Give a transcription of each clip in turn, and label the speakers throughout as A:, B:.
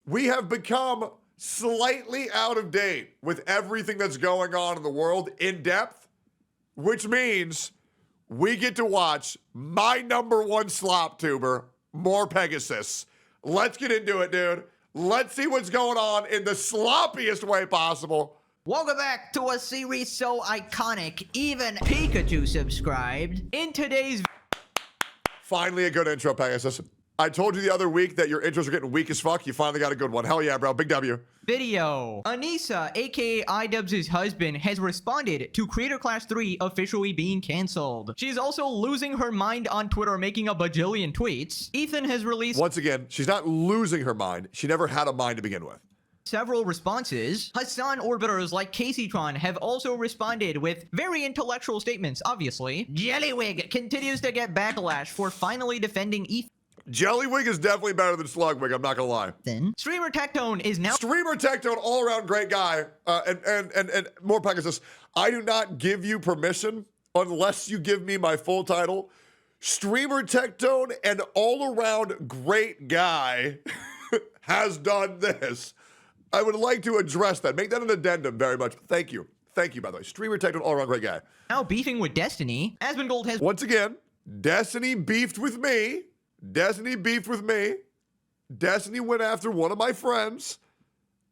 A: We have become slightly out of date with everything that's going on in the world in depth, which means we get to watch my #1 slop tuber, more Pegasus. Let's get into it, dude. Let's see what's going on in the sloppiest way possible.
B: Welcome back to a series so iconic, even Pikachu subscribed. In today's
A: Finally a good intro, Pegasus. I told you the other week that your intros are getting weak as fuck. You finally got a good one. Hell yeah, bro. Big W.
B: video, Anisa, aka Idubbbz' husband, has responded to Creator Clash 3 officially being cancelled. She's also losing her mind on Twitter, making a bajillion tweets. Ethan has released...
A: Once again, she's not losing her mind. She never had a mind to begin with.
B: Several responses. Hasan orbiters like Kaceytron have also responded with very intellectual statements, obviously. Jellywig continues to get backlash for finally defending Ethan.
A: Jellywig is definitely better than Slugwig, I'm not gonna lie.
B: Streamer Tectone is now...
A: Streamer Tectone, all-around great guy. And more Pegasus. I do not give you permission unless you give me my full title. Streamer Tectone, an all-around great guy, has done this. I would like to address that. Make that an addendum very much. Thank you. Thank you, by the way. Streamer Tectone, all-around great guy.
B: Now beefing with Destiny. Asmongold has...
A: Once again, Destiny beefed with me. Destiny beefed with me. Destiny went after one of my friends,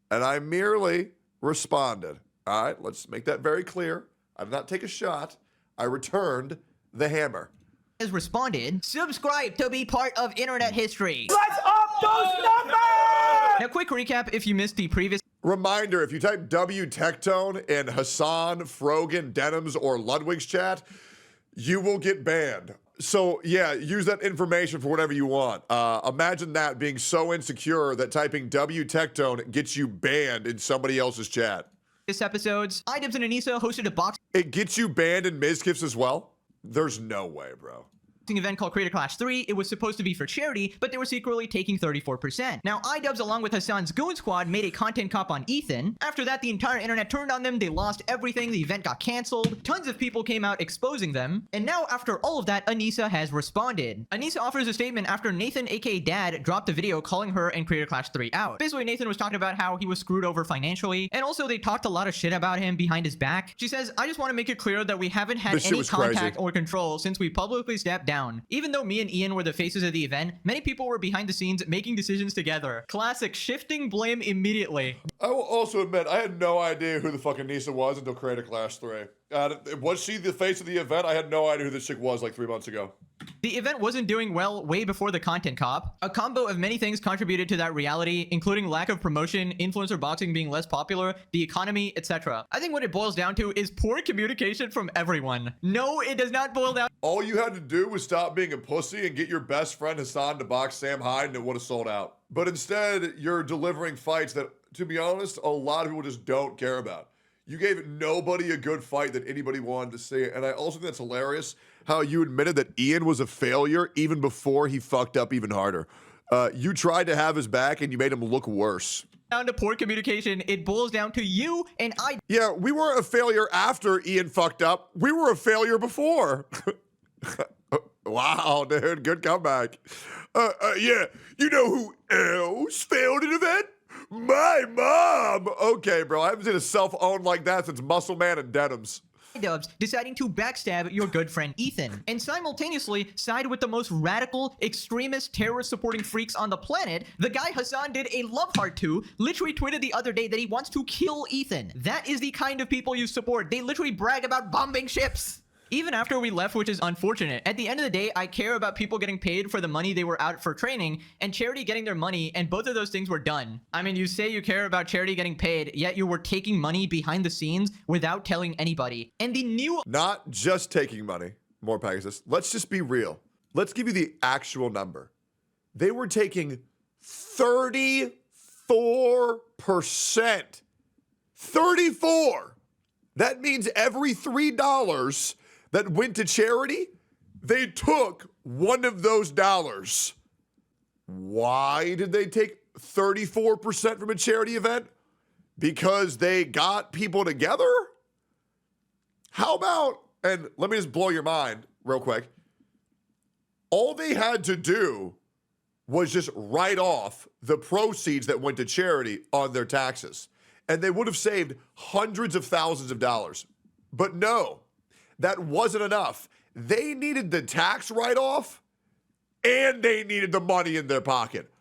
A: and I merely responded. All right, let's make that very clear. I did not take a shot. I returned the hammer.
B: Has responded, subscribe to be part of internet history.
C: Let's up those numbers!
B: Now, quick recap if you missed the previous...
A: Reminder, if you type W Tectone in Hasan, Frogan, Denims, or Ludwig's chat, you will get banned. So, yeah, use that information for whatever you want. Imagine that being so insecure that typing W Tectone gets you banned in somebody else's chat.
B: This episode's Idubbbz and Anisa hosted a boxing
A: It gets you banned in Mizkifs as well? There's no way, bro.
B: event called Creator Clash 3. It was supposed to be for charity, but they were secretly taking 34%. Now, Idubbbz, along with Hasan's Goon Squad, made a content cop on Ethan. After that, the entire internet turned on them. They lost everything. The event got canceled. Tons of people came out exposing them. And now, after all of that, Anisa has responded. Anisa offers a statement after Nathan, aka Dad, dropped a video calling her and Creator Clash 3 out. Basically, Nathan was talking about how he was screwed over financially, and also they talked a lot of shit about him behind his back. She says, I just want to make it clear that we haven't had any contact or control since we publicly stepped down. Even though me and Ian were the faces of the event, many people were behind the scenes making decisions together. Classic shifting blame immediately.
A: I will also admit, I had no idea who the fucking Anisa was until Creator Clash 3. Was she the face of the event? I had no idea who this chick was like 3 months ago.
B: The event wasn't doing well way before the content cop. A combo of many things contributed to that reality, including lack of promotion, influencer boxing being less popular, the economy, etc. I think what it boils down to is poor communication from everyone. No, it does not boil down.
A: All you had to do was stop being a pussy and get your best friend Hasan to box Sam Hyde and it would have sold out. But instead, you're delivering fights that, to be honest, a lot of people just don't care about. You gave nobody a good fight that anybody wanted to see. And I also think that's hilarious how you admitted that Ian was a failure even before he fucked up even harder. You tried to have his back and you made him look worse.
B: Down to poor communication, it boils down to you and I.
A: Yeah, we weren't a failure after Ian fucked up. We were a failure before. Wow, dude, good comeback. Yeah, you know who else failed an event? My mom! Okay, bro, I haven't seen a self-own like that since Muscle Man and Denims.
B: Idubbbz deciding to backstab your good friend Ethan and simultaneously side with the most radical, extremist, terrorist-supporting freaks on the planet. The guy Hasan did a love heart to literally tweeted the other day that he wants to kill Ethan. That is the kind of people you support. They literally brag about bombing ships. Even after we left, which is unfortunate. At the end of the day, I care about people getting paid for the money they were out for training and charity getting their money, and both of those things were done. I mean, you say you care about charity getting paid, yet you were taking money behind the scenes without telling anybody. And the new...
A: Not just taking money, more Pegasus. Let's just be real. Let's give you the actual number. They were taking 34%. 34! That means every $3 that went to charity, they took one of those dollars. Why did they take 34% from a charity event? Because they got people together? How about, and let me just blow your mind real quick. All they had to do was just write off the proceeds that went to charity on their taxes. And they would have saved hundreds of thousands of dollars. But no, that wasn't enough. They needed the tax write-off and they needed the money in their pocket.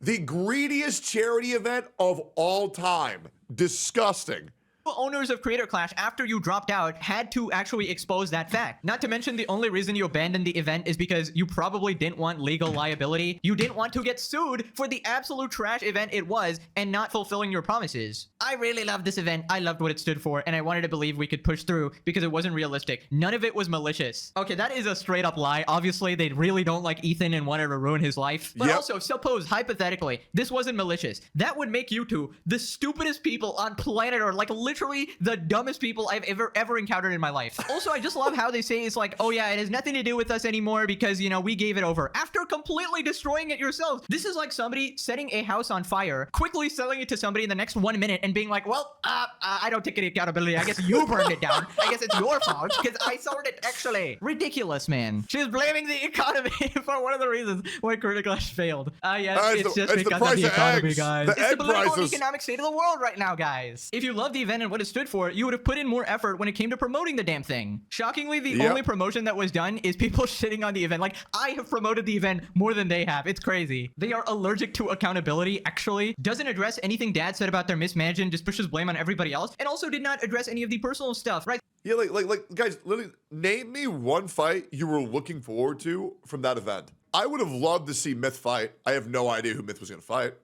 A: The greediest charity event of all time. Disgusting.
B: Owners of Creator Clash, after you dropped out, had to actually expose that fact. Not to mention, the only reason you abandoned the event is because you probably didn't want legal liability. You didn't want to get sued for the absolute trash event it was and not fulfilling your promises. I really loved this event. I loved what it stood for, and I wanted to believe we could push through because it wasn't realistic. None of it was malicious. Okay, that is a straight up lie. Obviously, they really don't like Ethan and wanted to ruin his life. But also, suppose, hypothetically, this wasn't malicious. That would make you two the stupidest people on planet Earth, like literally the dumbest people I've ever encountered in my life. Also, I just love how they say it's like, oh yeah, it has nothing to do with us anymore because, you know, we gave it over after completely destroying it yourselves. This is like somebody setting a house on fire, quickly selling it to somebody in the next 1 minute and being like, well, I don't take any accountability. I guess you burned it down. I guess it's your fault because I sold it actually. Ridiculous, man. She's blaming the economy for one of the reasons why Creator Clash failed. Yes, it's just because of the economy, guys. It's the political and economic state of the world right now, guys. If you love the event and what it stood for, you would have put in more effort when it came to promoting the damn thing. Shockingly, the only promotion that was done is people shitting on the event. Like, I have promoted the event more than they have. It's crazy. They are allergic to accountability, actually. Doesn't address anything Dad said about their mismanagement, just pushes blame on everybody else, and also did not address any of the personal stuff, right?
A: Yeah, like guys, literally, name me one fight you were looking forward to from that event. I would have loved to see Myth fight. I have no idea who Myth was going to fight.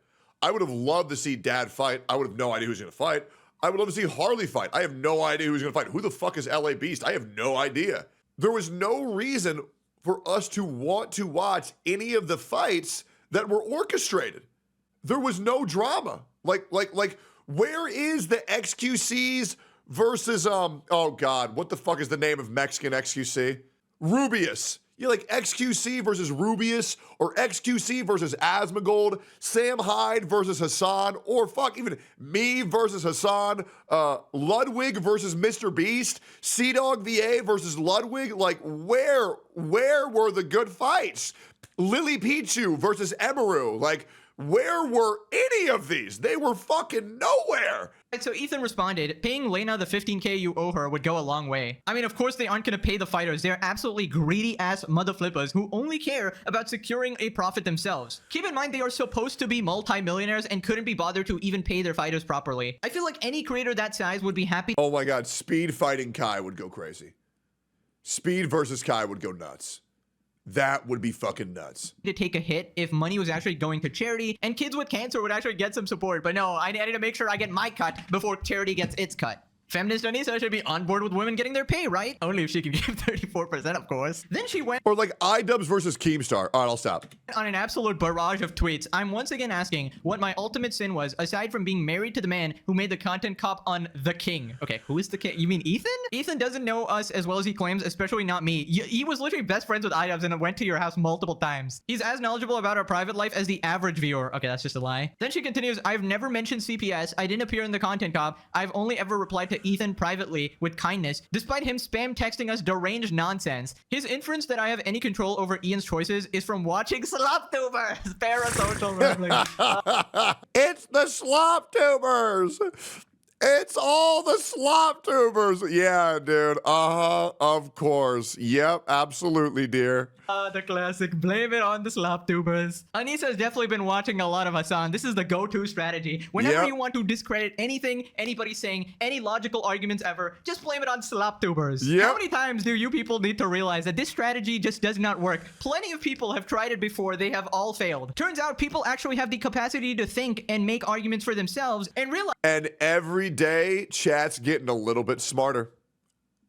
A: I would have loved to see Dad fight. I would have no idea who was going to fight. I would love to see Harley fight. I have no idea who's going to fight. Who the fuck is LA Beast? I have no idea. There was no reason for us to want to watch any of the fights that were orchestrated. There was no drama. Like, where is the XQCs versus, oh God, what the fuck is the name of Mexican XQC? Rubius. Yeah, like XQC versus Rubius, or XQC versus Asmongold, Sam Hyde versus Hasan, or fuck, even me versus Hasan, Ludwig versus Mr. Beast, Sea-Dog VA versus Ludwig. Like, where were the good fights? Lily Pichu versus Emaru. Like, where were any of these? They were fucking nowhere.
B: And so Ethan responded, paying Lena the 15k you owe her would go a long way. I mean, of course they aren't going to pay the fighters. They're absolutely greedy ass motherflippers who only care about securing a profit themselves. Keep in mind they are supposed to be multi-millionaires and couldn't be bothered to even pay their fighters properly. I feel like any creator that size would be happy.
A: Oh my God, Speed fighting Kai would go crazy. Speed versus Kai would go nuts. That would be fucking nuts.
B: To take a hit if money was actually going to charity and kids with cancer would actually get some support. But no, I need to make sure I get my cut before charity gets its cut. Feminist Anisa should be on board with women getting their pay, right? Only if she can give 34%, of course. Then she went...
A: Or like Idubbbz versus Keemstar. All right, I'll stop.
B: On an absolute barrage of tweets, I'm once again asking what my ultimate sin was, aside from being married to the man who made the content cop on The King. Okay, who is The King? You mean Ethan? Ethan doesn't know us as well as he claims, especially not me. He was literally best friends with Idubbbz and went to your house multiple times. He's as knowledgeable about our private life as the average viewer. Okay, that's just a lie. Then she continues, I've never mentioned CPS. I didn't appear in the content cop. I've only ever replied to Ethan privately with kindness, despite him spam texting us deranged nonsense. His inference that I have any control over Ian's choices is from watching SlopTubers. Parasocial rambling.
A: It's the SlopTubers. It's all the SlopTubers. Yeah, dude. Of course. Yep, absolutely, dear.
B: The classic. Blame it on the SlopTubers. Anisa has definitely been watching a lot of Hasan. This is the go-to strategy. Whenever you want to discredit anything anybody's saying, any logical arguments ever, just blame it on SlopTubers. How many times do you people need to realize that this strategy just does not work? Plenty of people have tried it before. They have all failed. Turns out people actually have the capacity to think and make arguments for themselves and realize...
A: And every day, chat's getting a little bit smarter.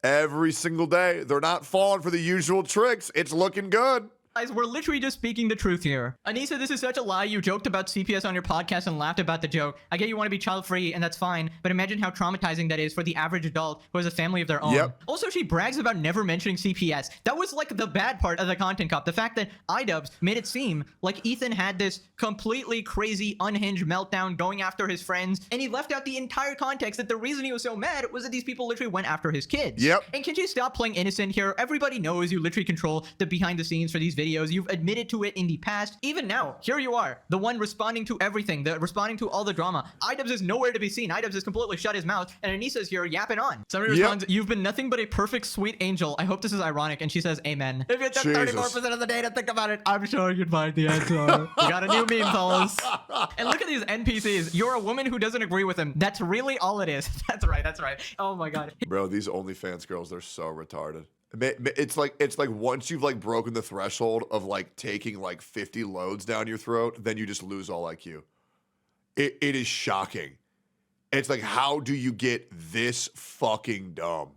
A: Every single day. They're not falling for the usual tricks. It's looking good.
B: Guys, we're literally just speaking the truth here. Anisa, this is such a lie. You joked about CPS on your podcast and laughed about the joke. I get you want to be child-free, and that's fine, but imagine how traumatizing that is for the average adult who has a family of their own. Also, she brags about never mentioning CPS. That was like the bad part of the content cop. The fact that Idubbbz made it seem like Ethan had this completely crazy, unhinged meltdown going after his friends, and he left out the entire context that the reason he was so mad was that these people literally went after his kids. And can you stop playing innocent here? Everybody knows you literally control the behind the scenes for these videos. You've admitted to it in the past. Even now, here you are, the one responding to everything, responding to all the drama. Idubbbz is nowhere to be seen. Idubbbz has completely shut his mouth, and Anisa's here yapping on. Somebody responds, "You've been nothing but a perfect sweet angel. I hope this is ironic." And she says, "Amen." If you took 34% of the day to think about it, I'm sure you'd find the answer. We got a new meme, fellas. And look at these NPCs. You're a woman who doesn't agree with him. That's really all it is. That's right. That's right. Oh my god.
A: Bro, these OnlyFans girls, they're so retarded. It's like once you've like broken the threshold of like taking like 50 loads down your throat, then you just lose all IQ. It is shocking. It's like, how do you get this fucking dumb?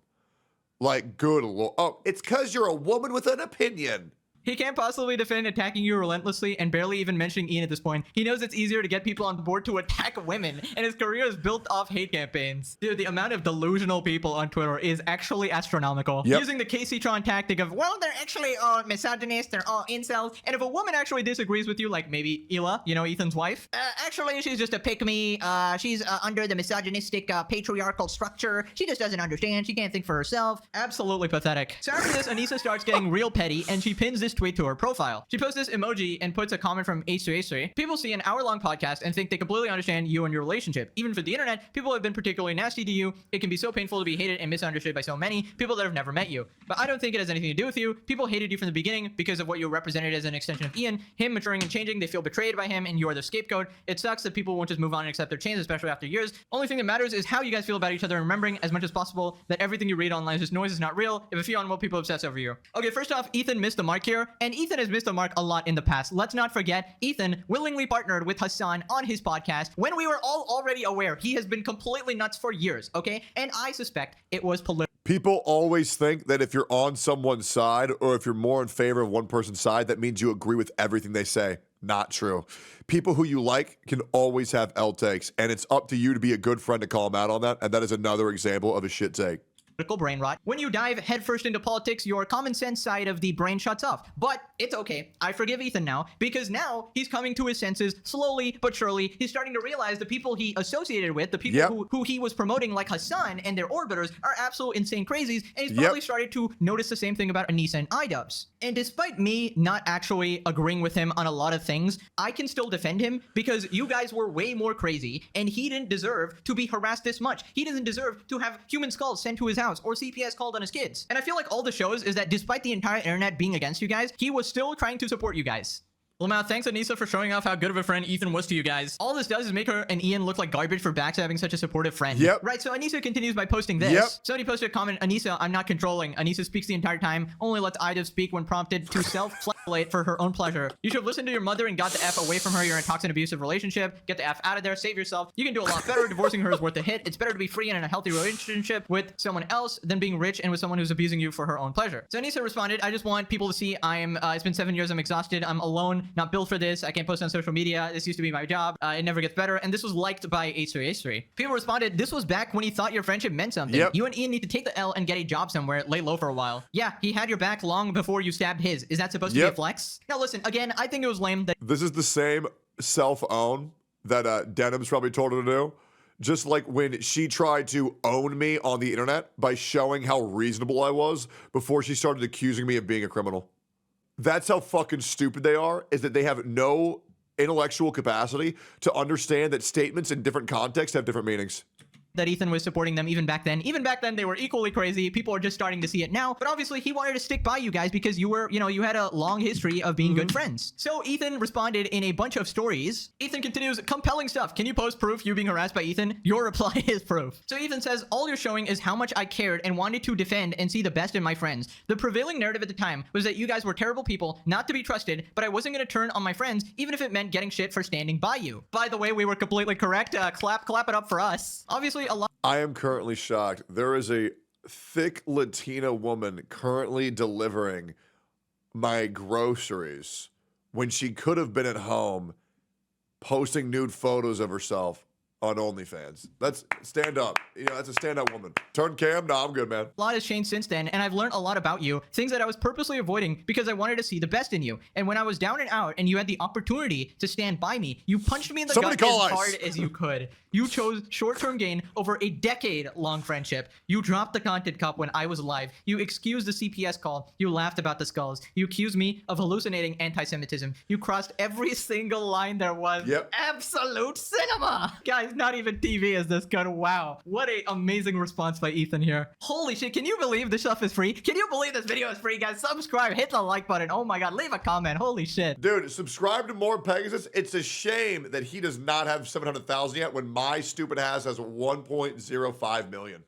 A: Like, good lord. Oh, it's because you're a woman with an opinion.
B: He can't possibly defend attacking you relentlessly and barely even mentioning Ian at this point. He knows it's easier to get people on board to attack women, and his career is built off hate campaigns. Dude, the amount of delusional people on Twitter is actually astronomical. Using the Kaceytron tactic of, well, they're actually all misogynists, they're all incels, and if a woman actually disagrees with you, like maybe Ela, you know, Ethan's wife, actually she's just a pick-me, she's under the misogynistic patriarchal structure, she just doesn't understand, she can't think for herself. Absolutely pathetic. So after this, Anisa starts getting real petty, and she pins this tweet to her profile. She posts this emoji and puts a comment from H3H3. People see an hour-long podcast and think they completely understand you and your relationship. Even for the internet, people have been particularly nasty to you. It can be so painful to be hated and misunderstood by so many people that have never met you. But I don't think it has anything to do with you. People hated you from the beginning because of what you represented as an extension of Ian, him maturing and changing. They feel betrayed by him and you are the scapegoat. It sucks that people won't just move on and accept their change, especially after years. Only thing that matters is how you guys feel about each other, and remembering as much as possible that everything you read online is just noise, is not real. If a few unwell people obsess over you. Okay, first off, Ethan missed the mark here, and Ethan has missed the mark a lot in the past. Let's not forget, Ethan willingly partnered with Hasan on his podcast when we were all already aware he has been completely nuts for years, okay? And I suspect it was political.
A: People always think that if you're on someone's side or if you're more in favor of one person's side, that means you agree with everything they say. Not true. People who you like can always have L takes, and it's up to you to be a good friend to call them out on that, and that is another example of a shit take.
B: Brain rot. When you dive headfirst into politics, your common sense side of the brain shuts off. But it's okay. I forgive Ethan now, because now he's coming to his senses slowly but surely. He's starting to realize the people he associated with, the people who he was promoting like Hasan and their orbiters, are absolute insane crazies, and he's probably started to notice the same thing about Anisa and Idubbbz. And despite me not actually agreeing with him on a lot of things, I can still defend him because you guys were way more crazy, and he didn't deserve to be harassed this much. He doesn't deserve to have human skulls sent to his house or CPS called on his kids. And I feel like all this shows is that despite the entire internet being against you guys, he was still trying to support you guys. Lamau, thanks Anisa for showing off how good of a friend Ethan was to you guys. All this does is make her and Ian look like garbage for backstabbing such a supportive friend. Right, so Anisa continues by posting this. Somebody posted a comment, Anisa, I'm not controlling. Anisa speaks the entire time, only lets Idubbbz speak when prompted to self-flagellate for her own pleasure. You should have listened to your mother and got the F away from her. You're in a toxic abusive relationship. Get the F out of there, save yourself. You can do a lot better. Divorcing her is worth a hit. It's better to be free and in a healthy relationship with someone else than being rich and with someone who's abusing you for her own pleasure. So Anisa responded, I just want people to see it's been 7 years, I'm exhausted, I'm alone, not built for this. I can't post on social media. This used to be my job. It never gets better. And this was liked by H3H3. People responded, this was back when he thought your friendship meant something. You and Ian need to take the L and get a job somewhere, lay low for a while. Yeah, he had your back long before you stabbed his. Is that supposed to be a flex? Now listen, again, I think it was lame that—
A: This is the same self-own that Denim's probably told her to do. Just like when she tried to own me on the internet by showing how reasonable I was before she started accusing me of being a criminal. That's how fucking stupid they are, is that they have no intellectual capacity to understand that statements in different contexts have different meanings.
B: That Ethan was supporting them even back then. Even back then, they were equally crazy. People are just starting to see it now. But obviously, he wanted to stick by you guys because you were, you had a long history of being good friends. So Ethan responded in a bunch of stories. Ethan continues, compelling stuff. Can you post proof you being harassed by Ethan? Your reply is proof. So Ethan says, all you're showing is how much I cared and wanted to defend and see the best in my friends. The prevailing narrative at the time was that you guys were terrible people, not to be trusted, but I wasn't going to turn on my friends, even if it meant getting shit for standing by you. By the way, we were completely correct. Clap it up for us. Obviously, a lot—
A: I am currently shocked. There is a thick Latina woman currently delivering my groceries when she could have been at home posting nude photos of herself on OnlyFans. That's stand up. You know, that's a stand up woman. Turn cam? No, I'm good, man.
B: A lot has changed since then, and I've learned a lot about you, things that I was purposely avoiding because I wanted to see the best in you. And when I was down and out and you had the opportunity to stand by me, you punched me in the gut as hard as you could. You chose short-term gain over a decade-long friendship. You dropped the content cup when I was live. You excused the CPS call. You laughed about the skulls. You accused me of hallucinating anti-Semitism. You crossed every single line there was.
A: Yep.
B: Absolute cinema! Guys, not even TV is this good. Wow. What a amazing response by Ethan here. Holy shit, can you believe this stuff is free? Can you believe this video is free, guys? Subscribe, hit the like button. Oh my god, leave a comment. Holy shit.
A: Dude, subscribe to more Pegasus. It's a shame that he does not have 700,000 yet when my stupid ass has 1.05 million.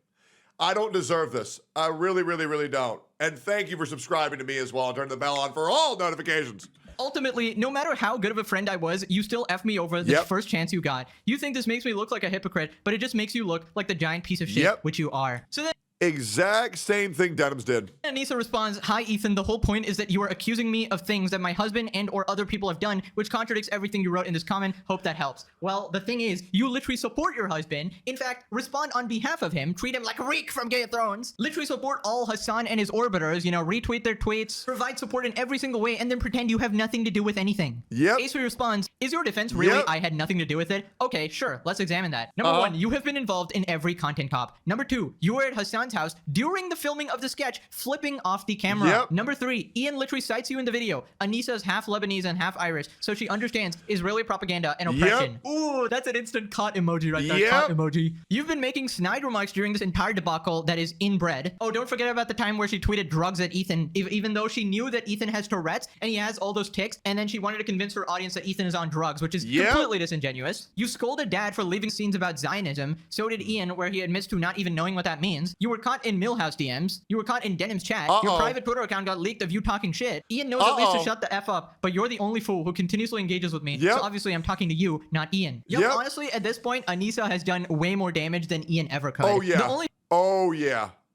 A: I don't deserve this. I really, really, really don't. And thank you for subscribing to me as well and turning the bell on for all notifications.
B: Ultimately, no matter how good of a friend I was, you still F me over the first chance you got. You think this makes me look like a hypocrite, but it just makes you look like the giant piece of shit, which you are. So then
A: Exact same thing Denims did.
B: Anisa responds, "Hi Ethan, the whole point is that you are accusing me of things that my husband and or other people have done, which contradicts everything you wrote in this comment. Hope that helps." Well, the thing is, you literally support your husband. In fact, respond on behalf of him. Treat him like Reek from Game of Thrones. Literally support all Hasan and his orbiters, you know, retweet their tweets, provide support in every single way, and then pretend you have nothing to do with anything.
A: Yep.
B: Ace responds, "Is your defense really I had nothing to do with it?" Okay, sure, let's examine that. Number one, you have been involved in every content cop. Number two, you were at Hasan's house during the filming of the sketch, flipping off the camera. Number three, Ian literally cites you in the video. Anisa's half Lebanese and half Irish, so she understands Israeli propaganda and oppression. Ooh, that's an instant caught emoji right there. Caught emoji. You've been making snide remarks during this entire debacle that is inbred. Oh, don't forget about the time where she tweeted drugs at Ethan, even though she knew that Ethan has Tourette's and he has all those tics, and then she wanted to convince her audience that Ethan is on drugs, which is completely disingenuous. You scolded Dad for leaving scenes about Zionism. So did Ian, where he admits to not even knowing what that means. You were caught in Millhouse DMs. You were caught in Denim's chat. Your private Twitter account got leaked of you talking shit. Ian knows at least to shut the F up, but you're the only fool who continuously engages with me. So obviously I'm talking to you, not Ian. Honestly, at this point, Anisa has done way more damage than Ian ever could.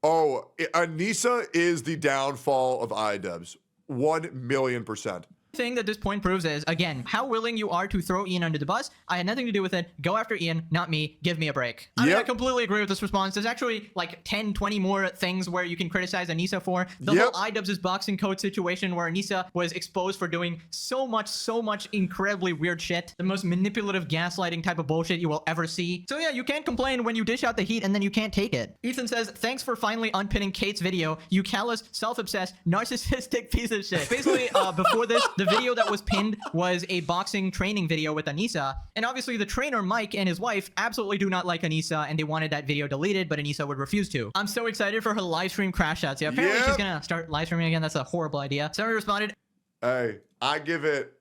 A: Anisa is the downfall of Idubbbz. 1,000,000%.
B: Thing that this point proves is, again, how willing you are to throw Ian under the bus. I had nothing to do with it. Go after Ian, not me. Give me a break. I mean, I completely agree with this response. There's actually like 10, 20 more things where you can criticize Anisa for. The whole Idubbbz boxing coach situation where Anisa was exposed for doing so much incredibly weird shit. The most manipulative gaslighting type of bullshit you will ever see. So yeah, you can't complain when you dish out the heat and then you can't take it. Ethan says, "Thanks for finally unpinning Kate's video, you callous, self-obsessed, narcissistic piece of shit." Basically, before this, the video that was pinned was a boxing training video with Anisa. And obviously the trainer, Mike, and his wife absolutely do not like Anisa, and they wanted that video deleted, but Anisa would refuse to. I'm so excited for her live stream crash outs. Yeah, apparently she's gonna start live streaming again. That's a horrible idea. Somebody responded,
A: "Hey, I give it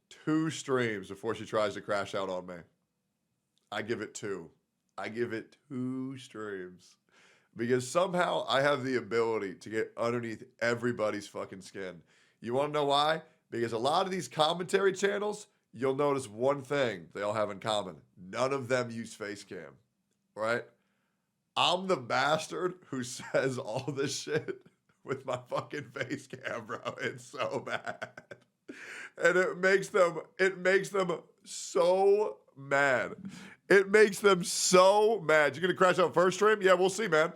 A: 2 streams before she tries to crash out on me. I give it 2. I give it 2 streams. Because somehow I have the ability to get underneath everybody's fucking skin. You wanna know why? Because a lot of these commentary channels, you'll notice one thing they all have in common. None of them use face cam, right? I'm the bastard who says all this shit with my fucking face cam, bro. It's so bad. And it makes them so mad. It makes them so mad. You're gonna crash out first stream? Yeah, we'll see, man.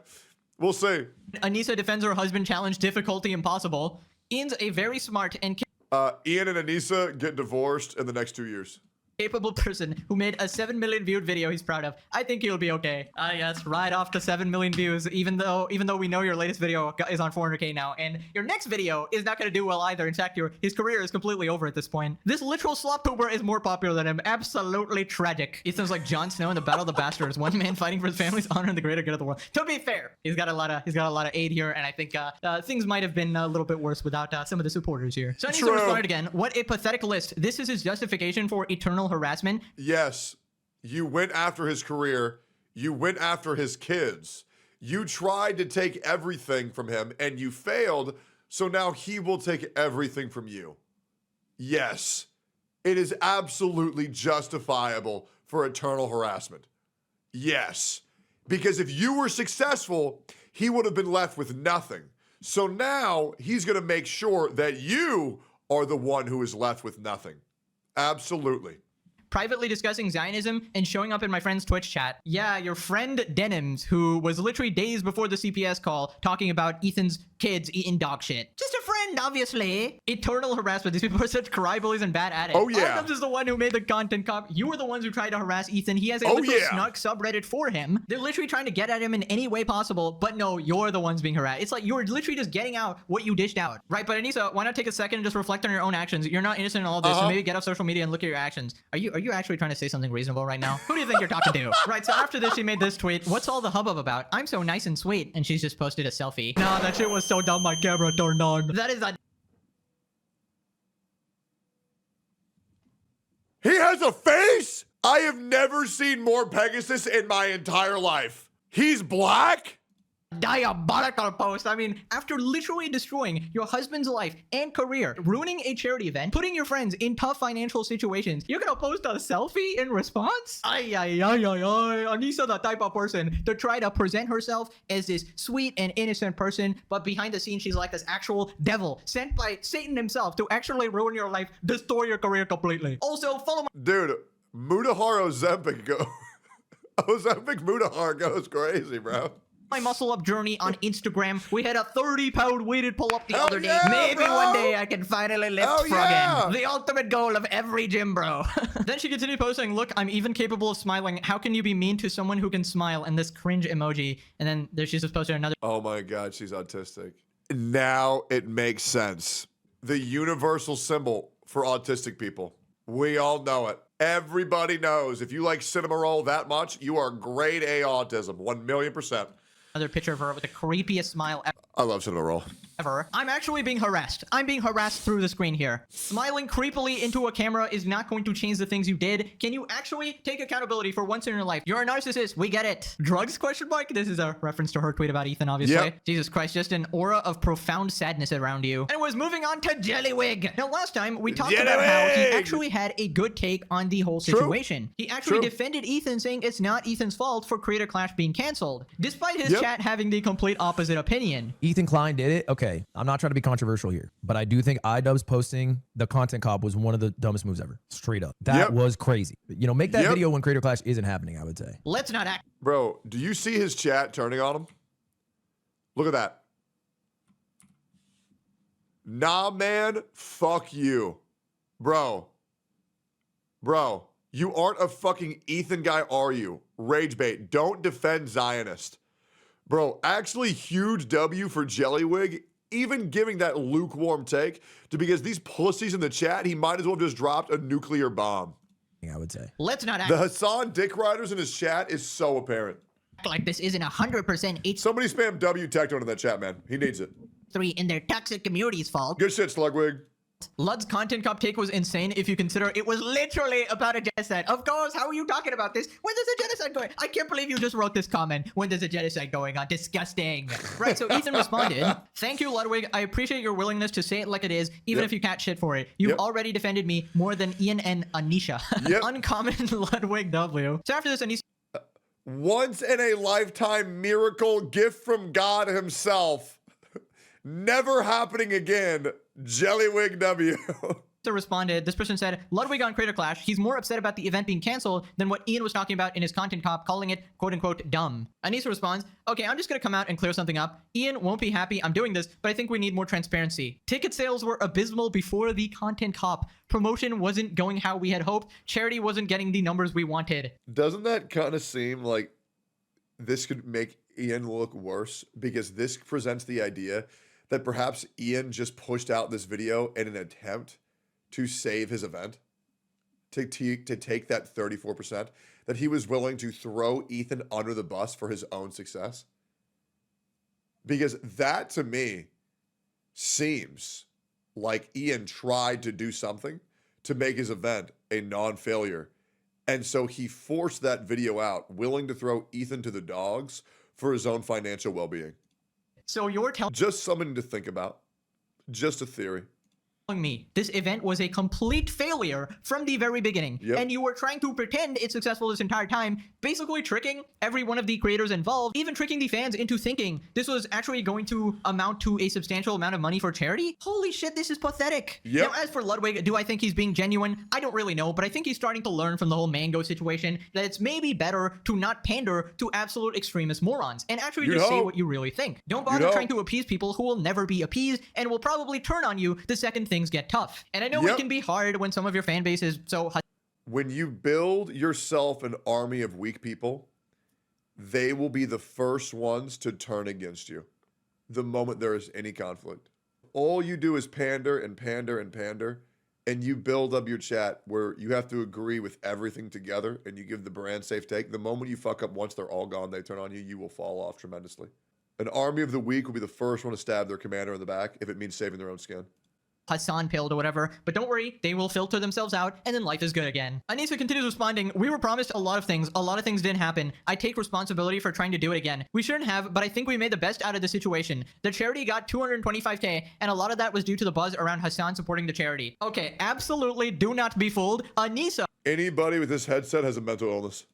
A: We'll see.
B: Anisa defends her husband challenge difficulty impossible. Ian's a very smart and
A: Ian and Anisa get divorced in the next 2 years.
B: Capable person who made a 7 million viewed video he's proud of. I think he'll be okay. Yes, right off to 7 million views, even though we know your latest video is on 400K now, and your next video is not going to do well either. In fact, his career is completely over at this point. This literal slop pooper is more popular than him. Absolutely tragic. Ethan's like Jon Snow in the Battle of the Bastards, one man fighting for his family's honor and the greater good of the world. To be fair, he's got a lot of aid here, and I think things might have been a little bit worse without some of the supporters here. So Anisa responded again. What a pathetic list. This is his justification for eternal harassment.
A: Yes, you went after his career. You went after his kids. You tried to take everything from him and you failed. So now he will take everything from you. Yes, it is absolutely justifiable for eternal harassment. Yes, because if you were successful, he would have been left with nothing. So now he's going to make sure that you are the one who is left with nothing. Absolutely.
B: privately discussing Zionism and showing up in my friend's Twitch chat. Yeah, your friend Denims, who was literally days before the CPS call talking about Ethan's kids eating dog shit. Just a friend, obviously. Eternal harassment. These people are such cry-bullies and bad at it.
A: Oh, yeah.
B: Idubbbz is the one who made the content cop. You were the ones who tried to harass Ethan. He has a
A: Oh,
B: literal
A: yeah.
B: snark subreddit for him. They're literally trying to get at him in any way possible, but no, you're the ones being harassed. It's like you're literally just getting out what you dished out. Right, but Anisa, why not take a second and just reflect on your own actions? You're not innocent in all of this, so maybe get off social media and look at your actions. Are you actually trying to say something reasonable right now? Who do you think you're talking to? Right, so after this, she made this tweet. What's all the hubbub about? I'm so nice and sweet. And she's just posted a selfie. Nah, that shit was so dumb, my camera turned on. That is a...
A: He has a face? I have never seen more Pegasus in my entire life. He's black?
B: Diabolical post. I mean, after literally destroying your husband's life and career, ruining a charity event, putting your friends in tough financial situations, you're gonna post a selfie in response? Ay, ay, ay, ay, ay. Anisa, the type of person to try to present herself as this sweet and innocent person, but behind the scenes, she's like this actual devil sent by Satan himself to actually ruin your life, destroy your career completely. Also, follow my...
A: Dude, Mudahar Ozempic go. Ozempic Mudahar goes crazy, bro.
B: My muscle up journey on Instagram. We had a 30-pound weighted pull-up the
A: Hell
B: other day.
A: yeah,
B: Maybe
A: bro.
B: one day I can finally lift
A: Hell
B: Froggen.
A: yeah.
B: The ultimate goal of every gym bro. Then she continued posting, look, I'm even capable of smiling. How can you be mean to someone who can smile? And this cringe emoji. And then there she's just posted another.
A: Oh my God, she's autistic. Now it makes sense. The universal symbol for autistic people. We all know it. Everybody knows if you like cinema roll that much, you are grade A autism, 1,000,000%.
B: Another picture of her with the creepiest smile
A: I love cinema roll.
B: ever. I'm actually being harassed. I'm being harassed through the screen here. Smiling creepily into a camera is not going to change the things you did. Can you actually take accountability for once in your life? You're a narcissist. We get it. Drugs, question mark? This is a reference to her tweet about Ethan, obviously.
A: Yep.
B: Jesus Christ, just an aura of profound sadness around you. Anyways, moving on to Jellywig. Now, last time we talked about how he
A: Jellywig!
B: actually had a good take on the whole situation. He actually
A: True.
B: defended Ethan, saying it's not Ethan's fault for Creator Clash being canceled, despite his
A: Yep.
B: chat having the complete opposite opinion.
D: Ethan Klein did it. Okay, I'm not trying to be controversial here, but I do think Idubbbz posting the content cop was one of the dumbest moves ever. Straight up. That
A: Yep.
D: was crazy. You know, make that
A: Yep.
D: video when Creator Clash isn't happening, I would say.
B: Let's not act.
A: Bro, do you see his chat turning on him? Look at that. Nah, man, fuck you. Bro, you aren't a fucking Ethan guy, are you? Rage bait, don't defend Zionist. Bro, actually huge W for Jellywig, even giving that lukewarm take, because these pussies in the chat, he might as well have just dropped a nuclear bomb.
D: I would say.
B: Let's not act
A: The Hasan dick riders in his chat is so apparent.
B: like this isn't 100%
A: Somebody spam W Tectone in that chat, man. He needs it.
B: H3 in their toxic community's fault.
A: Good shit, Slugwig.
B: Lud's content cop take was insane if you consider it was literally about a genocide. Of course, how are you talking about this? When there's a genocide going? I can't believe you just wrote this comment when there's a genocide going on. Disgusting. Right, so Ethan responded, thank you, Ludwig. I appreciate your willingness to say it like it is, even
A: Yep.
B: if you can't shit for it. You've
A: Yep.
B: already defended me more than Ian and Anisha.
A: Yep.
B: Uncommon Ludwig W. So after this, Anisha
A: Once in a lifetime miracle gift from God himself. Never happening again. Jellywig W.
B: responded, this person said, Ludwig on Creator Clash, he's more upset about the event being canceled than what Ian was talking about in his content cop, calling it quote unquote dumb. Anisa responds, okay, I'm just gonna come out and clear something up. Ian won't be happy I'm doing this, but I think we need more transparency. Ticket sales were abysmal before the content cop. Promotion wasn't going how we had hoped. Charity wasn't getting the numbers we wanted.
A: Doesn't that kind of seem like this could make Ian look worse? Because this presents the idea that perhaps Ian just pushed out this video in an attempt to save his event, to take that 34%, that he was willing to throw Ethan under the bus for his own success. Because that, to me, seems like Ian tried to do something to make his event a non-failure. And so he forced that video out, willing to throw Ethan to the dogs for his own financial well-being.
B: So you're telling
A: Just something to think about. Just a theory.
B: me. This event was a complete failure from the very beginning, and you were trying to pretend it's successful this entire time, basically tricking every one of the creators involved, even tricking the fans into thinking this was actually going to amount to a substantial amount of money for charity. Holy shit, this is pathetic. Now, as for Ludwig, do I think he's being genuine? I don't really know, but I think he's starting to learn from the whole mango situation that it's maybe better to not pander to absolute extremist morons and actually just say what you really think. Don't bother trying to appease people who will never be appeased and will probably turn on you the second things get tough. And I know it can be hard when some of your fan base is so...
A: When you build yourself an army of weak people, they will be the first ones to turn against you the moment there is any conflict. All you do is pander and pander and pander, and you build up your chat where you have to agree with everything together and you give the brand safe take. The moment you fuck up once they're all gone, they turn on you, you will fall off tremendously. An army of the weak will be the first one to stab their commander in the back if it means saving their own skin.
B: Hasan pilled or whatever, but don't worry, they will filter themselves out and then life is good again. Anisa continues responding, we were promised a lot of things didn't happen. I take responsibility for trying to do it again. We shouldn't have, but I think we made the best out of the situation. The charity got 225k and a lot of that was due to the buzz around Hasan supporting the charity. Okay, absolutely do not be fooled. Anisa,
A: anybody with this headset has a mental illness.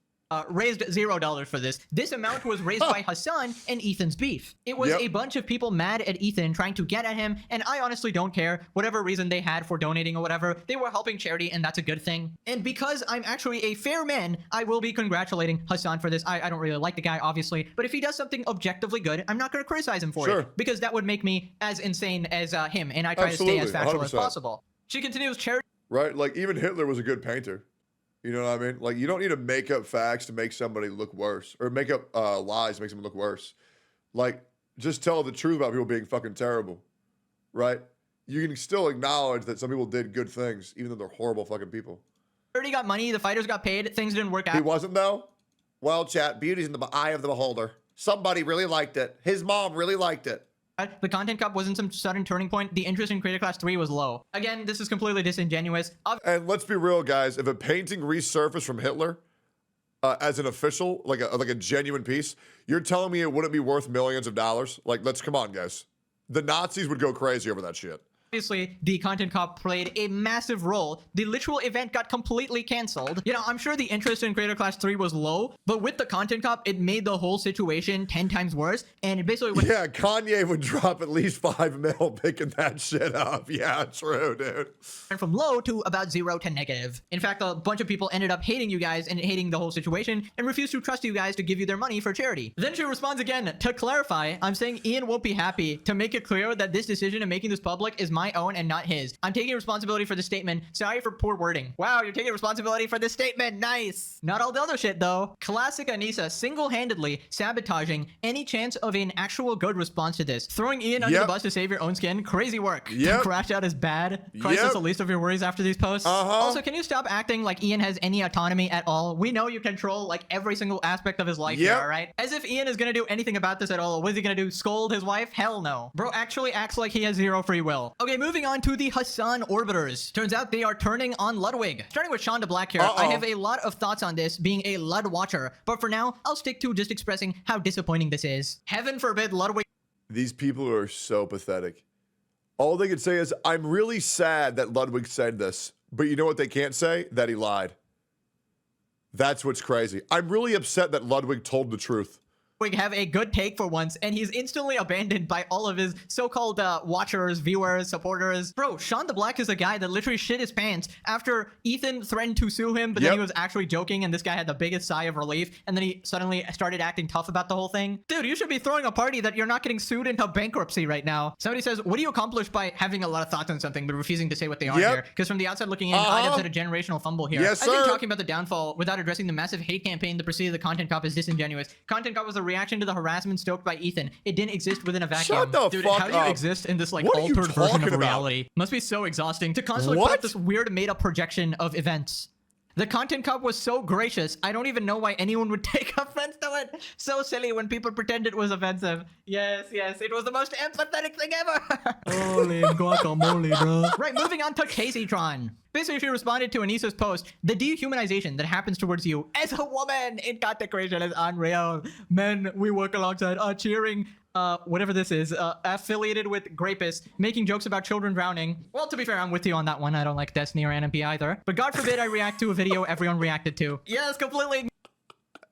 B: Raised $0 for this. This amount was raised by Hasan and Ethan's beef. It was a bunch of people mad at Ethan trying to get at him, and I honestly don't care whatever reason they had for donating or whatever. They were helping charity, and that's a good thing. And because I'm actually a fair man, I will be congratulating Hasan for this. I don't really like the guy, obviously, but if he does something objectively good, I'm not going to criticize him for it, because that would make me as insane as him, and I try to stay as factual
A: 100%.
B: as possible. She continues, charity...
A: Right? Like, even Hitler was a good painter. You know what I mean? Like, you don't need to make up facts to make somebody look worse, or make up lies to make someone look worse. Like, just tell the truth about people being fucking terrible, right? You can still acknowledge that some people did good things, even though they're horrible fucking people.
B: Charity got money, the fighters got paid, things didn't work out.
A: He wasn't, though? Well, chat, beauty's in the eye of the beholder. Somebody really liked it. His mom really liked it.
B: The content cup wasn't some sudden turning point. The interest in Creator Class 3 was low. Again, this is completely disingenuous.
A: And let's be real, guys. If a painting resurfaced from Hitler as an official, like a genuine piece, you're telling me it wouldn't be worth millions of dollars? Like, let's come on, guys. The Nazis would go crazy over that shit.
B: Obviously, the content cop played a massive role. The literal event got completely canceled. You know, I'm sure the interest in Creator Class 3 was low, but with the content cop, it made the whole situation 10 times worse. And it basically...
A: Yeah, Kanye would drop at least 5 mil picking that shit up. Yeah, true, dude.
B: Went from low to about 0 to negative. In fact, a bunch of people ended up hating you guys and hating the whole situation and refused to trust you guys to give you their money for charity. Then she responds again, to clarify, I'm saying Ian won't be happy. To make it clear that this decision and making this public is my own and not his. I'm taking responsibility for the statement. Sorry for poor wording. Wow, you're taking responsibility for this statement. Nice. Not all the other shit, though. Classic Anisa single-handedly sabotaging any chance of an actual good response to this. Throwing Ian under the bus to save your own skin. Crazy work. Crash out is bad. Christ is the least of your worries after these posts. Also, can you stop acting like Ian has any autonomy at all? We know you control like every single aspect of his life here, all right? As if Ian is gonna do anything about this at all. What is he gonna do? Scold his wife? Hell no. Bro actually acts like he has zero free will. Okay, moving on to the Hasan orbiters. Turns out they are turning on Ludwig. Starting with Sean DeBlack here, I have a lot of thoughts on this, being a Lud watcher, but for now, I'll stick to just expressing how disappointing this is. Heaven forbid Ludwig...
A: These people are so pathetic. All they can say is, I'm really sad that Ludwig said this, but you know what they can't say? That he lied. That's what's crazy. I'm really upset that Ludwig told the truth.
B: Have a good take for once, and he's instantly abandoned by all of his so-called watchers, viewers, supporters. Bro, Sean DeBlack is a guy that literally shit his pants after Ethan threatened to sue him, but then he was actually joking, and this guy had the biggest sigh of relief, and then he suddenly started acting tough about the whole thing. Dude, you should be throwing a party that you're not getting sued into bankruptcy right now. Somebody says, what do you accomplish by having a lot of thoughts on something, but refusing to say what they are here? Because from the outside looking in, Idubbbz had a generational fumble here.
A: Yes, sir.
B: I think talking about the downfall without addressing the massive hate campaign that preceded the content cop is disingenuous. Content cop was a reaction to the harassment stoked by Ethan. It didn't exist within a vacuum.
A: Shut the
B: Dude,
A: fuck
B: how do you
A: up.
B: exist in this like
A: What are you
B: altered version of
A: talking
B: reality? Must be so exhausting to constantly put up this weird made-up projection of events. The content cop was so gracious, I don't even know why anyone would take offense to it. So silly when people pretend it was offensive. Yes, it was the most empathetic thing ever. Holy guacamole, bro. Right, moving on to Kaceytron. Basically, she responded to Anisa's post. The dehumanization that happens towards you as a woman in content creation is unreal. Men we work alongside are cheering, whatever this is, affiliated with grapists, making jokes about children drowning. Well, to be fair, I'm with you on that one. I don't like Destiny or NMP either. But God forbid I react to a video everyone reacted to. Yes, completely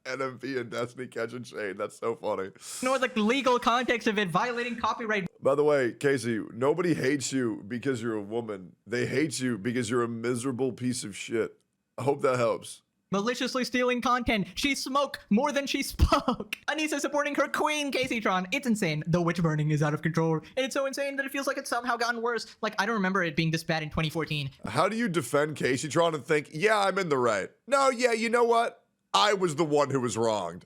A: NMP and Destiny catching shade. That's so funny.
B: ignore the legal context of it, violating copyright.
A: By the way, Casey, nobody hates you because you're a woman. They hate you because you're a miserable piece of shit. I hope that helps.
B: Maliciously stealing content. She smoked more than she spoke. Anisa supporting her queen, Kaceytron. It's insane. The witch burning is out of control. And it's so insane that it feels like it's somehow gotten worse. Like, I don't remember it being this bad in 2014.
A: How do you defend Kaceytron and think, yeah, I'm in the right? No, yeah, you know what? I was the one who was wronged.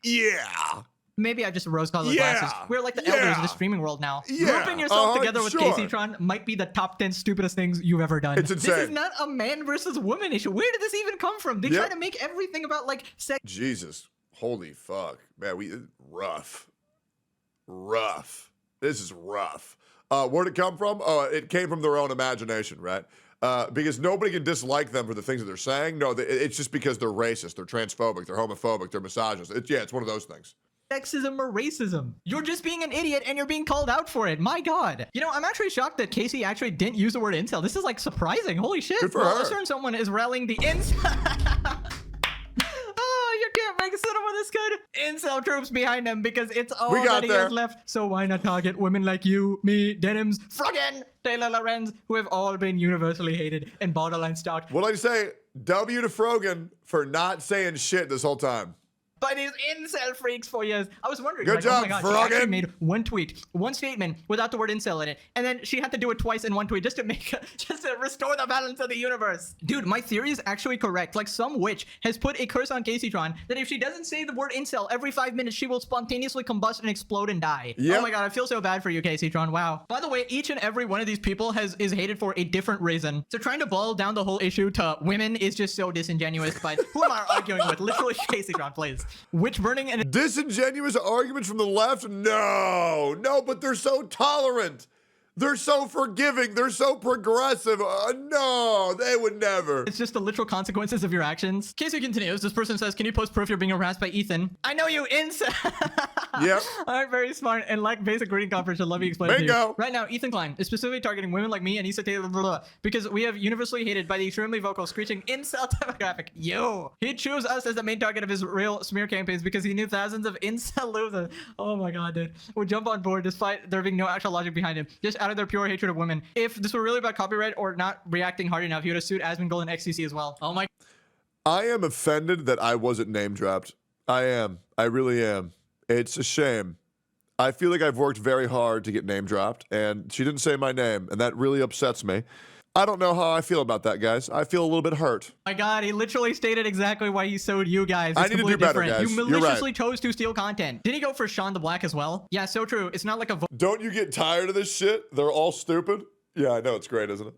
A: Yeah.
B: Maybe I just rose-colored glasses. We're like the elders of the streaming world now. Grouping yourself together with Kaceytron might be the top 10 stupidest things you've ever done.
A: It's insane.
B: This is not a man versus woman issue. Where did this even come from? They try to make everything about like sex.
A: Jesus. Holy fuck. Man, rough. Rough. This is rough. Where'd it come from? Oh, it came from their own imagination, right? Because nobody can dislike them for the things that they're saying. No, it's just because they're racist, they're transphobic, they're homophobic, they're misogynist. It's one of those things.
B: Sexism or racism. You're just being an idiot and you're being called out for it. My God. You know, I'm actually shocked that Casey actually didn't use the word incel. This is like surprising. Holy shit.
A: Good for her.
B: A certain someone is rallying the incel. Oh, you can't make cinema this good. Incel troops behind him because it's all that he has left. So why not target women like you, me, Denims, Froggen, Taylor Lorenz, who have all been universally hated and borderline stalked.
A: What did I say? W to Froggen for not saying shit this whole time.
B: By these incel freaks for years. I was wondering,
A: Good job,
B: oh my God, she actually
A: Froggen.
B: made one tweet, one statement without the word incel in it, and then she had to do it twice in one tweet just to restore the balance of the universe. Dude, my theory is actually correct. Like some witch has put a curse on Kaceytron that if she doesn't say the word incel every 5 minutes, she will spontaneously combust and explode and die.
A: Yep.
B: Oh my God, I feel so bad for you, Kaceytron. Wow. By the way, each and every one of these people is hated for a different reason. So trying to boil down the whole issue to women is just so disingenuous. But who am I arguing with? Literally, Kaceytron, please. Witch burning and
A: Disingenuous arguments from the left? No, but they're so tolerant. They're so forgiving. They're so progressive. No, they would never.
B: it's just the literal consequences of your actions. Casey continues. This person says, can you post proof you're being harassed by Ethan? I know you, incel.
A: Yep.
B: I'm very smart and like basic reading comprehension. Let me explain to you.
A: Bingo.
B: Right now, Ethan Klein is specifically targeting women like me, Anisa, Taylor, blah, blah, blah, because we have universally hated by the extremely vocal, screeching incel demographic. Yo. He chose us as the main target of his real smear campaigns because he knew thousands of incel losers. Oh my God, dude. Would jump on board despite there being no actual logic behind him. Just out of their pure hatred of women. If this were really about copyright or not reacting hard enough, he would have sued Asmongold and XCC as well. Oh my.
A: I am offended that I wasn't name dropped. I am. I really am. It's a shame. I feel like I've worked very hard to get name dropped, and she didn't say my name, and that really upsets me. I don't know how I feel about that, guys. I feel a little bit hurt.
B: My God, he literally stated exactly why he sued you guys. It's
A: I need to do better, guys.
B: You
A: You're
B: maliciously
A: right.
B: chose to steal content. Did he go for Sean the Black as well? Yeah, so true. It's not like a
A: Don't you get tired of this shit? They're all stupid? Yeah, I know. It's great, isn't it?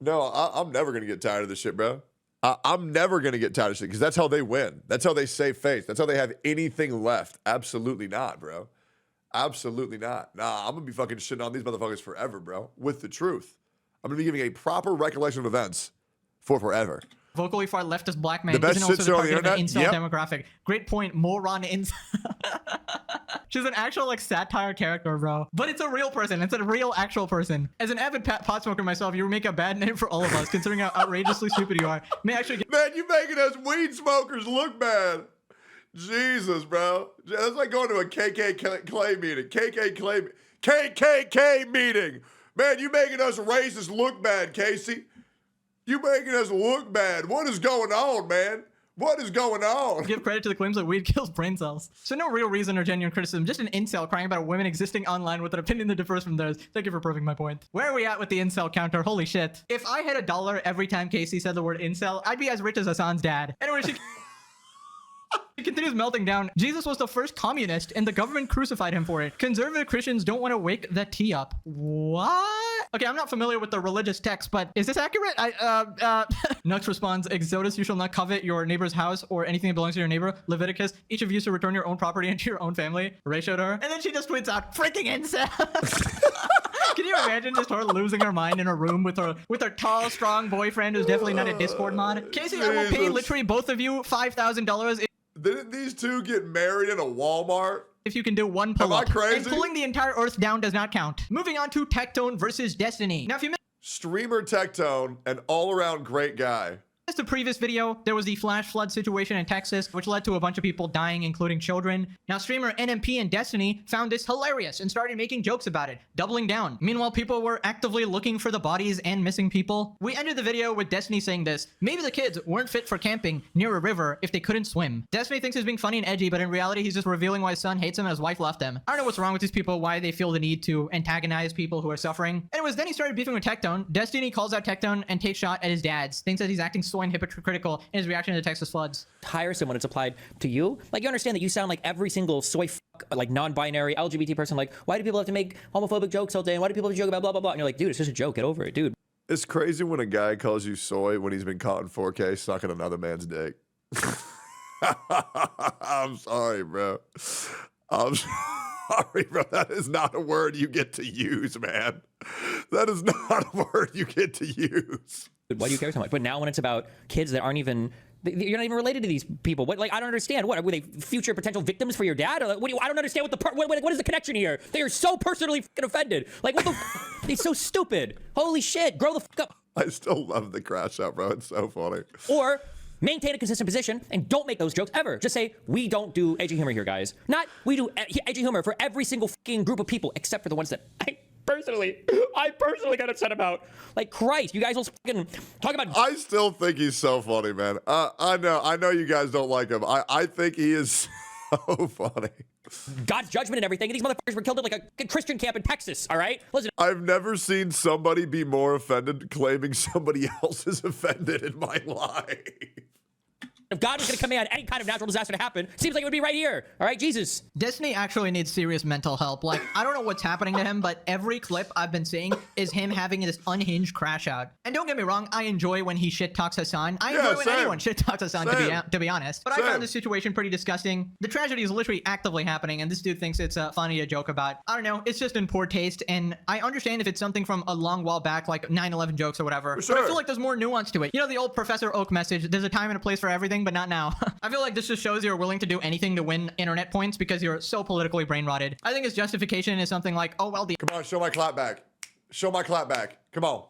A: No, I'm never going to get tired of this shit, bro. I'm never going to get tired of shit because that's how they win. That's how they save face. That's how they have anything left. Absolutely not, bro. Absolutely not. Nah, I'm going to be fucking shitting on these motherfuckers forever, bro. With the truth. I'm going to be giving a proper recollection of events for forever.
B: vocally far leftist black man
A: The best
B: isn't also the
A: shit show on the
B: target of an
A: internet?
B: incel demographic. Great point, moron incel. She's an actual like satire character, bro. But it's a real person. It's a real actual person. As an avid pot smoker myself, you make a bad name for all of us, considering how outrageously stupid you are. May actually get
A: Man, you making us weed smokers look bad. Jesus, bro. That's like going to a KKK meeting. KKK meeting. Man, you making us racist look bad, Casey. You making us look bad. What is going on, man? What is going on?
B: give credit to the claims that weed kills brain cells. So no real reason or genuine criticism, just an incel crying about women existing online with an opinion that differs from theirs. Thank you for proving my point. Where are we at with the incel counter? Holy shit. If I had $1 every time Casey said the word incel, I'd be as rich as Hasan's dad. Anyway, she continues melting down. Jesus was the first communist and the government crucified him for it. Conservative Christians don't want to wake that tea up. What? Okay, I'm not familiar with the religious text, but is this accurate? Nux responds, Exodus, you shall not covet your neighbor's house or anything that belongs to your neighbor. Leviticus, each of you should return your own property into your own family. Ratio to her. And then she just tweets out, freaking incest. Can you imagine just her losing her mind in a room with her tall, strong boyfriend who's definitely not a Discord mod? Casey, I will pay literally both of you $5,000.
A: Didn't these two get married in a Walmart?
B: If you can do one pull-up.
A: Am I crazy?
B: And pulling the entire Earth down does not count. Moving on to Tectone versus Destiny. Now, if you
A: Streamer Tectone, an all-around great guy.
B: the previous video, there was the flash flood situation in Texas, which led to a bunch of people dying, including children. Now, streamer NMP and Destiny found this hilarious and started making jokes about it, doubling down. Meanwhile, people were actively looking for the bodies and missing people. We ended the video with Destiny saying this: maybe the kids weren't fit for camping near a river if they couldn't swim. Destiny thinks he's being funny and edgy, but in reality, he's just revealing why his son hates him and his wife left him. I don't know what's wrong with these people, why they feel the need to antagonize people who are suffering. Anyways, then he started beefing with Tectone. Destiny calls out Tectone and takes shot at his dad's, thinks that he's acting soy and hypocritical in his reaction to the Texas floods.
E: Tiresome when it's applied to you. Like, you understand that you sound like every single soy like non-binary LGBT person. Like, why do people have to make homophobic jokes all day? And why do people have to joke about blah, blah, blah? And you're like, dude, it's just a joke. Get over it, dude.
A: It's crazy when a guy calls you soy when he's been caught in 4K sucking another man's dick. I'm sorry, bro. I'm sorry, bro. That is not a word you get to use, man. That is not a word you get to use.
E: Why do you care so much? But now when it's about kids that aren't even, you're not even related to these people. What, like, I don't understand. What, were they future potential victims for your dad? Or like, I don't understand what is the connection here? They are so personally fucking offended. Like, what the it's so stupid. Holy shit, grow the fuck up.
A: I still love the crash out, bro. It's so funny.
E: Or maintain a consistent position and don't make those jokes ever. Just say, we don't do edgy humor here, guys. Not, we do edgy humor for every single fucking group of people, except for the ones that I personally got upset about. Like, Christ, you guys will fucking talk about.
A: I still think he's so funny, man. I know you guys don't like him. I think he is so funny.
E: God's judgment and everything. And these motherfuckers were killed at like a Christian camp in Texas, all right? Listen.
A: I've never seen somebody be more offended claiming somebody else is offended in my life.
E: If God was going to command any kind of natural disaster to happen, seems like it would be right here. All right, Jesus.
B: Destiny actually needs serious mental help. Like, I don't know what's happening to him, but every clip I've been seeing is him having this unhinged crash out. And don't get me wrong, I enjoy when he shit talks Hasan. I enjoy when anyone shit talks Hasan, to be honest. But I found this situation pretty disgusting. The tragedy is literally actively happening, and this dude thinks it's funny to joke about. I don't know. It's just in poor taste, and I understand if it's something from a long while back, like 9/11 jokes or whatever. But I feel like there's more nuance to it. You know the old Professor Oak message: there's a time and a place for everything, but not now. I feel like this just shows you're willing to do anything to win internet points because you're so politically brain rotted. I think his justification is something like, oh, well,
A: Come on, show my clapback. Show my clapback. Come on.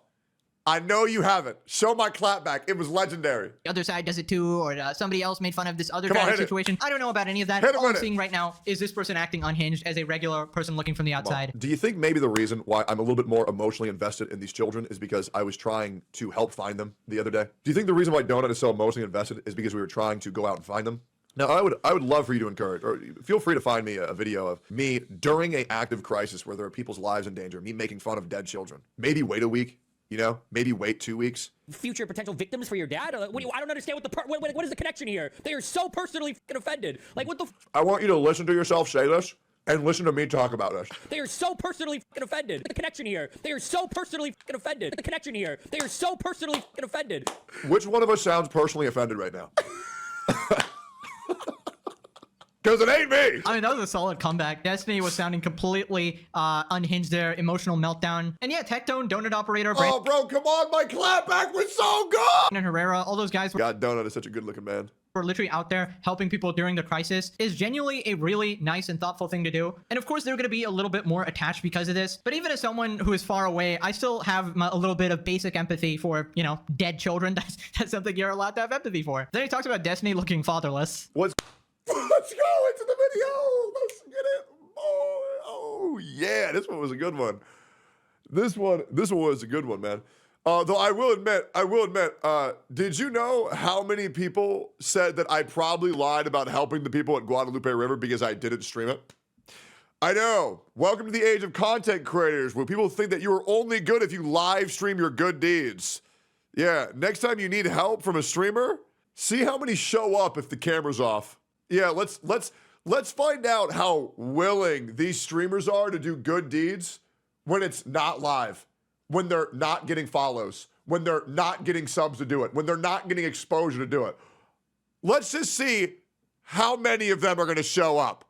A: I know you haven't. Show my clapback. It was legendary.
B: The other side does it too, or somebody else made fun of this other kind of situation. I don't know about any of that. All I'm seeing right now is this person acting unhinged as a regular person looking from the outside.
A: Do you think maybe the reason why I'm a little bit more emotionally invested in these children is because I was trying to help find them the other day? Do you think the reason why Donut is so emotionally invested is because we were trying to go out and find them? Now, I would love for you to encourage, or feel free to find me a video of me during an active crisis where there are people's lives in danger, me making fun of dead children. Maybe wait a week. You know, maybe wait 2 weeks.
E: Future potential victims for your dad? I don't understand what is the connection here? They are so personally fucking offended. Like, what the
A: I want you to listen to yourself say this and listen to me talk about this.
E: They are so personally fucking offended. The connection here. They are so personally fucking offended. The connection here. They are so personally fucking offended.
A: Which one of us sounds personally offended right now? Because it ain't me.
B: I mean, that was a solid comeback. Destiny was sounding completely unhinged there, emotional meltdown. And yeah, Tectone, Donut Operator,
A: Oh, bro, come on. My clapback was so good.
B: and Herrera, all those guys
A: God, Donut is such a good looking man.
B: were literally out there helping people during the crisis is genuinely a really nice and thoughtful thing to do. And of course, they're going to be a little bit more attached because of this. But even as someone who is far away, I still have a little bit of basic empathy for, you know, dead children. That's something you're allowed to have empathy for. Then he talks about Destiny looking fatherless.
A: Let's go into the video. Let's get it. Oh, yeah. This one was a good one. This one was a good one, man. Though I will admit, did you know how many people said that I probably lied about helping the people at Guadalupe River because I didn't stream it? I know. Welcome to the age of content creators where people think that you are only good if you live stream your good deeds. Yeah, next time you need help from a streamer, see how many show up if the camera's off. Yeah, let's find out how willing these streamers are to do good deeds when it's not live. when they're not getting follows, when they're not getting subs to do it, when they're not getting exposure to do it. Let's just see how many of them are going to show up.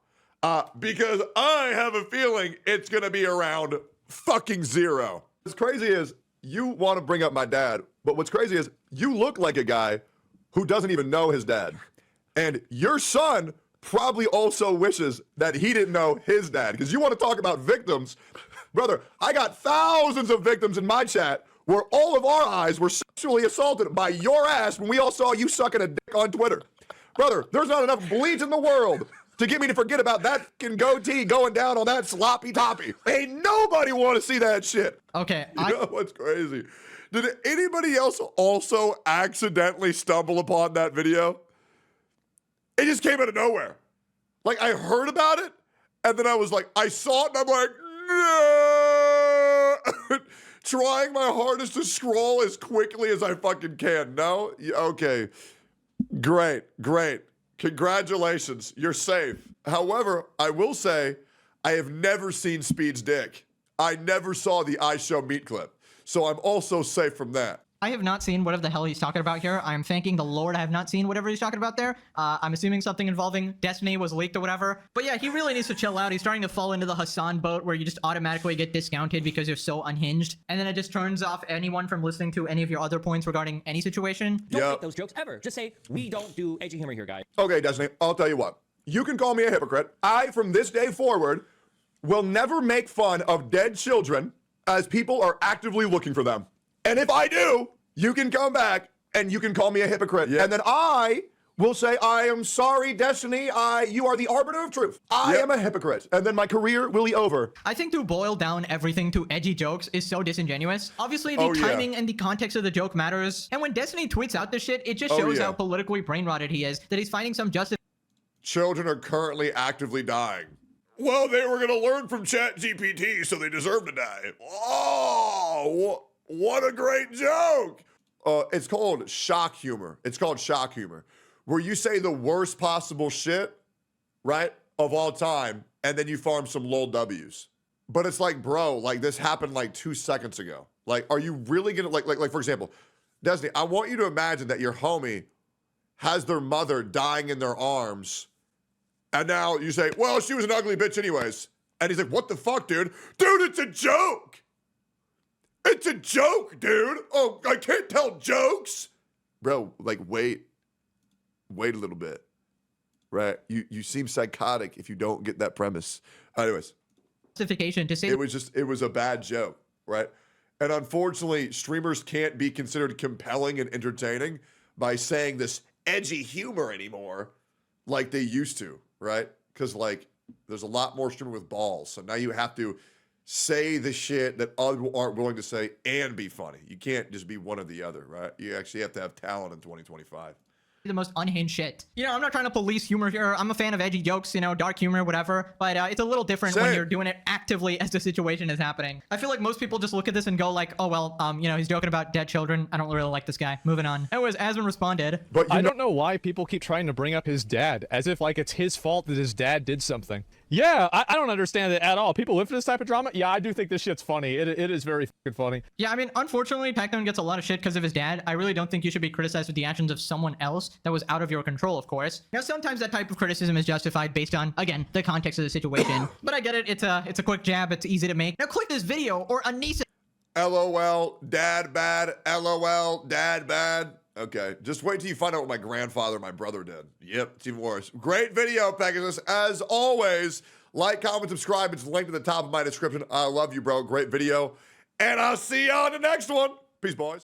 A: Because I have a feeling it's going to be around fucking zero. What's crazy is you want to bring up my dad, but what's crazy is you look like a guy who doesn't even know his dad. And your son probably also wishes that he didn't know his dad. Because you want to talk about victims. Brother, I got thousands of victims in my chat where all of our eyes were sexually assaulted by your ass when we all saw you sucking a dick on Twitter. Brother, there's not enough bleach in the world to get me to forget about that fucking goatee going down on that sloppy toppy. Ain't nobody want to see that shit.
B: Okay,
A: You know what's crazy? Did anybody else also accidentally stumble upon that video? It just came out of nowhere. Like, I heard about it, and then I was like, I saw it, and I'm like, no! Trying my hardest to scroll as quickly as I fucking can. No? Okay. Great. Congratulations. You're safe. However, I will say, I have never seen Speed's dick. I never saw the I Show Meat clip. So I'm also safe from that.
B: I have not seen whatever the hell he's talking about here. I'm thanking the Lord I have not seen whatever he's talking about there. I'm assuming something involving Destiny was leaked or whatever. But yeah, he really needs to chill out. He's starting to fall into the Hasan boat where you just automatically get discounted because you're so unhinged. And then it just turns off anyone from listening to any of your other points regarding any situation.
E: Don't make those jokes ever. Just say, we don't do edgy humor here, guys.
A: Okay, Destiny, I'll tell you what. You can call me a hypocrite. I, from this day forward, will never make fun of dead children as people are actively looking for them. And if I do, you can come back and you can call me a hypocrite. And then I will say, I am sorry, Destiny. You are the arbiter of truth. I am a hypocrite. And then my career will be over.
B: I think to boil down everything to edgy jokes is so disingenuous. Obviously, the timing and the context of the joke matters. And when Destiny tweets out this shit, it just shows how politically brain-rotted he is, that he's finding some justification.
A: Children are currently actively dying. Well, they were going to learn from ChatGPT, so they deserve to die. Oh, what a great joke. It's called shock humor. It's called shock humor, where you say the worst possible shit, right, of all time, and then you farm some lol W's. But it's like, bro, like this happened like 2 seconds ago. Like, are you really gonna, like for example, Destiny, I want you to imagine that your homie has their mother dying in their arms, and now you say, well, she was an ugly bitch anyways. And he's like, what the fuck, dude? Dude, it's a joke. It's a joke, dude. Oh, I can't tell jokes. Bro, like, wait a little bit, right? You seem psychotic if you don't get that premise. Anyways.
B: Justification to say
A: it was a bad joke, right? And unfortunately, streamers can't be considered compelling and entertaining by saying this edgy humor anymore like they used to, right? Because, like, there's a lot more streaming with balls. So now you have to say the shit that other people aren't willing to say and be funny. You can't just be one or the other, right? You actually have to have talent in 2025.
B: The most unhinged shit. You know, I'm not trying to police humor here. I'm a fan of edgy jokes, you know, dark humor, whatever. But it's a little different when you're doing it actively as the situation is happening. I feel like most people just look at this and go like, oh, well, you know, he's joking about dead children. I don't really like this guy. Moving on. Anyways, Asman responded.
F: But I don't know why people keep trying to bring up his dad as if like it's his fault that his dad did something. Yeah, I don't understand it at all. People live for this type of drama. Yeah, I do think this shit's funny. It is very fucking funny.
B: Yeah, I mean, unfortunately, Tectone gets a lot of shit because of his dad. I really don't think you should be criticized with the actions of someone else that was out of your control, of course. Now, sometimes that type of criticism is justified based on, again, the context of the situation. But I get it. It's a quick jab. It's easy to make. Now, click this video or Anisa.
A: LOL, dad bad. LOL, dad bad. Okay, just wait till you find out what my grandfather and my brother did. Yep, it's even worse. Great video, Pegasus. As always, like, comment, subscribe. It's linked at the top of my description. I love you, bro. Great video. And I'll see you on the next one. Peace, boys.